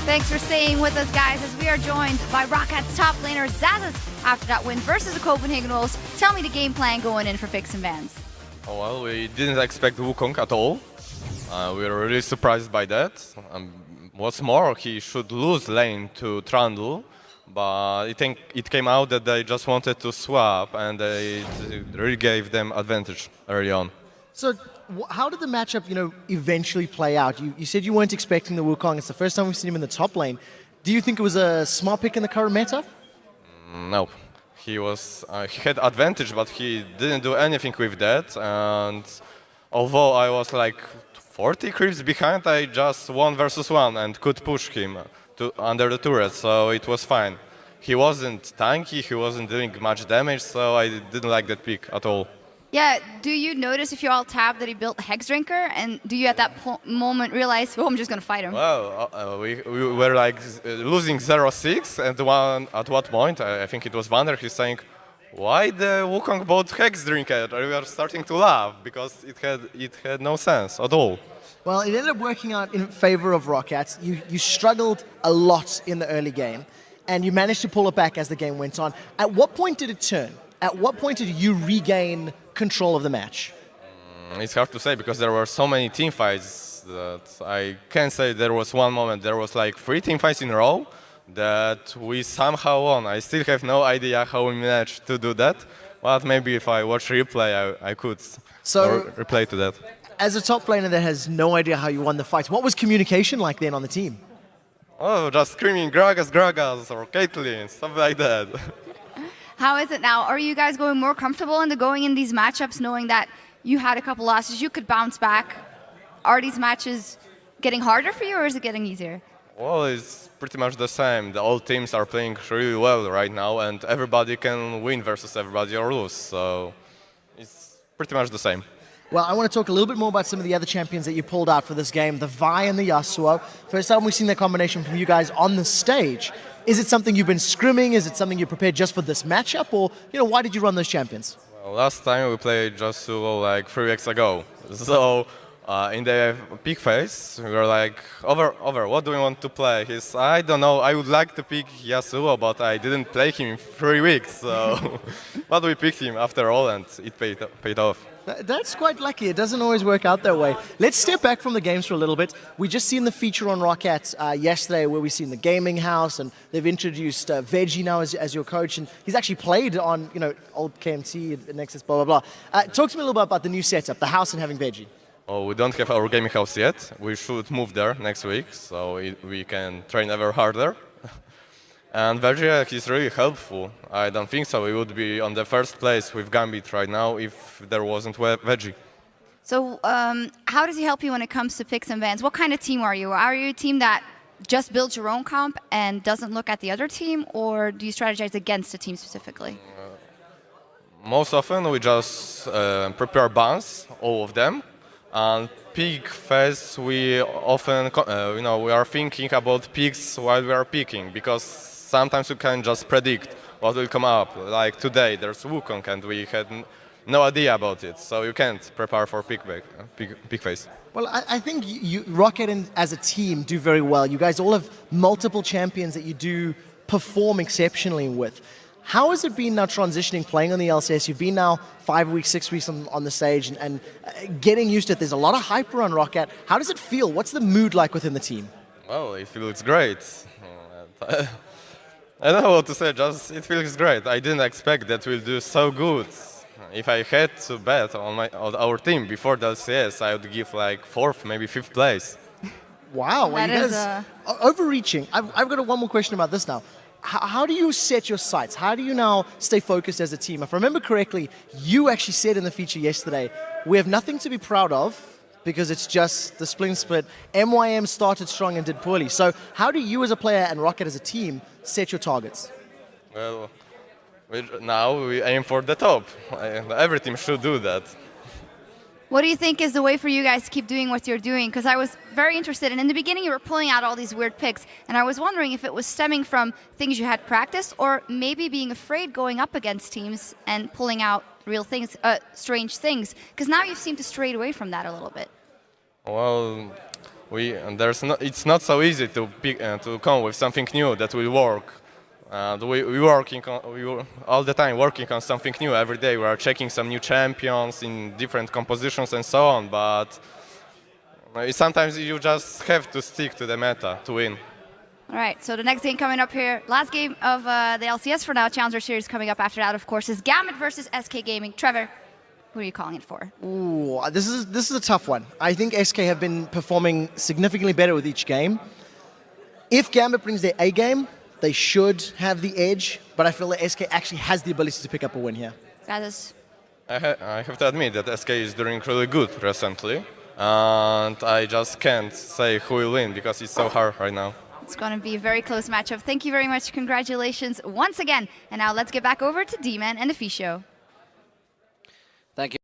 Thanks for staying with us, guys, as we are joined by ROCCAT's top laner, Zazas, after that win versus the Copenhagen Wolves. Tell me the game plan going in for Picks and Bans. Oh, well, we didn't expect Wukong at all. We were really surprised by that. What's more, he should lose lane to Trundle, but I think it came out that they just wanted to swap, and it really gave them advantage early on. So how did the matchup, eventually play out? You said you weren't expecting the Wukong. It's the first time we've seen him in the top lane. Do you think it was a smart pick in the current meta? No. He had advantage, but he didn't do anything with that. And although I was like 40 creeps behind, I just 1 versus 1 and could push him under the turret, so it was fine. He wasn't tanky, he wasn't doing much damage, so I didn't like that pick at all. Yeah, do you notice if you all tab that he built Hex Drinker? And do you at that moment realize, oh, I'm just going to fight him? Well, we were like losing 0-6, and at what point, I think it was Vander, he's saying, why the Wukong bought Hex Drinker? We were starting to laugh, because it had no sense at all. Well, it ended up working out in favor of ROCCAT. You struggled a lot in the early game, and you managed to pull it back as the game went on. At what point did it turn? At what point did you regain control of the match? It's hard to say, because there were so many team fights that I can't say there was one moment. There was like 3 team fights in a row that we somehow won. I still have no idea how we managed to do that, but maybe if I watch replay, I could replay to that. As a top laner that has no idea how you won the fight, what was communication like then on the team? Oh, just screaming Gragas, Gragas, or Caitlyn, stuff like that. How is it now? Are you guys going more comfortable into going in these matchups knowing that you had a couple losses, you could bounce back? Are these matches getting harder for you, or is it getting easier? Well, it's pretty much the same. All teams are playing really well right now, and everybody can win versus everybody or lose, so it's pretty much the same. Well, I want to talk a little bit more about some of the other champions that you pulled out for this game, the Vi and the Yasuo. First time we've seen that combination from you guys on the stage. Is it something you've been scrimming? Is it something you prepared just for this matchup? Or, why did you run those champions? Well, last time we played Yasuo like 3 weeks ago. So in the pick phase, we were like, over, what do we want to play? I don't know, I would like to pick Yasuo, but I didn't play him in 3 weeks. So but we picked him after all, and it paid off. That's quite lucky. It doesn't always work out that way. Let's step back from the games for a little bit. We just seen the feature on ROCCAT yesterday where we've seen the gaming house, and they've introduced Veggie now as your coach, and he's actually played on old KMT, Nexus, blah, blah, blah. Talk to me a little bit about the new setup, the house and having Veggie. Oh, we don't have our gaming house yet. We should move there next week, so we can train ever harder. And Veggie is really helpful. I don't think so. We would be on the first place with Gambit right now if there wasn't Veggie. So how does he help you when it comes to picks and bans? What kind of team are you? Are you a team that just builds your own comp and doesn't look at the other team, or do you strategize against a team specifically? Most often we just prepare bans, all of them. And pick phase, we often, we are thinking about picks while we are picking, because sometimes you can just predict what will come up. Like today, there's Wukong, and we had no idea about it, so you can't prepare for pick phase. Well, I think ROCCAT as a team do very well. You guys all have multiple champions that you do perform exceptionally with. How has it been now transitioning, playing on the LCS? You've been now 5 weeks, 6 weeks on the stage and getting used to it. There's a lot of hype around ROCCAT. How does it feel? What's the mood like within the team? Well, it feels great. I don't know what to say, just it feels great. I didn't expect that we'll do so good. If I had to bet on our team before the LCS, I would give like 4th, maybe 5th place. Wow, well, you guys overreaching. I've got one more question about this now. How do you set your sights? How do you now stay focused as a team? If I remember correctly, you actually said in the feature yesterday, we have nothing to be proud of because it's just the split. MYM started strong and did poorly. So how do you as a player and ROCCAT as a team set your targets? Well, now we aim for the top. Every team should do that. What do you think is the way for you guys to keep doing what you're doing? Because I was very interested, and in the beginning you were pulling out all these weird picks, and I was wondering if it was stemming from things you had practiced, or maybe being afraid going up against teams and pulling out real things, strange things. Because now you seem to stray away from that a little bit. Well, it's not so easy to to come with something new that will work. And we all the time working on something new every day. We are checking some new champions in different compositions and so on. But sometimes you just have to stick to the meta to win. All right, so the next game coming up here, last game of the LCS for now, Challenger Series coming up after that, of course, is Gambit versus SK Gaming. Trevor, who are you calling it for? Ooh, this is a tough one. I think SK have been performing significantly better with each game. If Gambit brings their A game, they should have the edge, but I feel that SK actually has the ability to pick up a win here. That is... I have to admit that SK is doing really good recently, and I just can't say who will win because it's so hard right now. It's going to be a very close matchup. Thank you very much. Congratulations once again. And now let's get back over to D-Man and the Fee Show. Thank you.